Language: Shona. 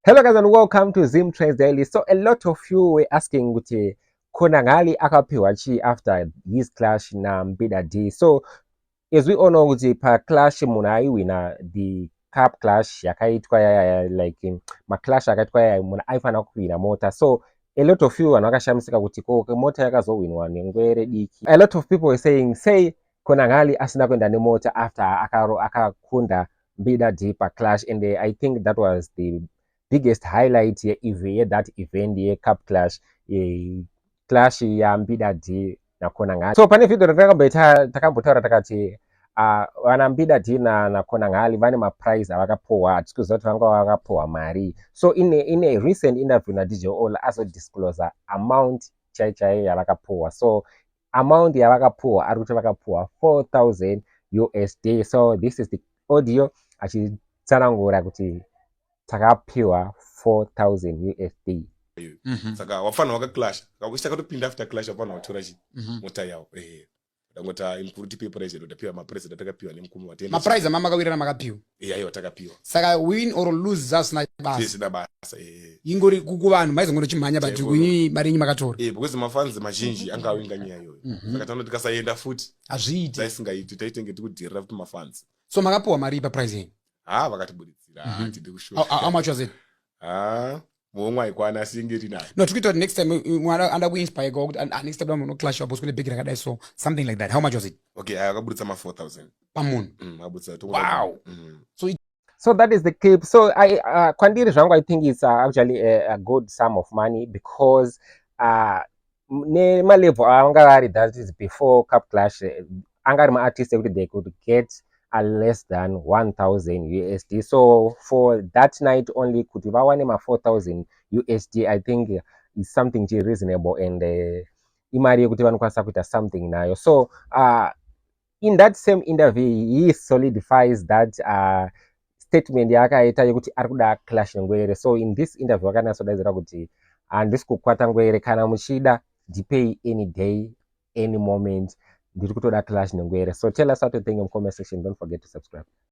Hello guys and welcome to Zim Trends Daily. So a lot of you were asking kuti Konangali akapiwa chi after his clash na Mbida D. So as we all know kuti pa clash munai wina the cup clash yakaitwa like ma clash yakaitwa muna aifana kuwina mota. So a lot of you wanakashamisika kuti ko mota yakazowinwa nengwere diki. A lot of people were saying say Konangali asina kwenda ne mota after akakunda Mbida D pa clash, and I think that was the biggest highlight ye that event ye cup clash ye clash ya Mbida D na Konangali. So pane video takambotaura takati vana Mbida D na Konangali vane maprize avakapowa, hatikuziva kuti vanga vakapowa mari. So in a recent interview na DJ Ola azodisclose amount chaichai yavakapowa. So amount yavakapowa ari kuti vakapowa 4,000 USD. So this is the audio achitsanangura kuti takapiwa 4,000 USD. Saka wafana wakaclash kakushaka topinda after clash apana watora chi mota yawo ndangota imkuruti president utapiwa ma president takapiwa nemkumu watenda ma prize mama kawira na makapiwa ayo takapiwa saka win or lose zasna basa sisi basa ingori kukuvanhu maizo ngono chimhanya but kunyi marinyi makatora because mafans mazhinji angawinga nyaya yoyo saka tano tikasaenda futi azviiti taisingaiti taitenge tikudirira futi mafans. So makapiwa mari pa prize yin vakatibuditsira tidi kushora how much was it? momwe aikwana singiri nayo. No, tukita next time mwana anda kuinspire go and next time no clash up kule big rakadai, so something like that. How much was it? Okay, akabuditsa ma 4,000 per moon. Abuditsa to. Wow. So that is the clip. So Kwandiri Zvangu, I think it's actually a good sum of money because my level that is before cup clash angari ma artists every they could get less than 1,000 USD. So for that night only could you buy 4,000 USD, I think is something reasonable, and imari kuti vanokwanisa kuita something nayo. So in that same interview he solidifies that statement yakaita yekuti ari kuda clash ngwere. So in this interview akanasodaidzira kuti handisi kukwata ngwere, kana muchida ndipei any day any moment, ndiri kutoda clash nengwere. So tell us what you think in the comment section. Don't forget to subscribe.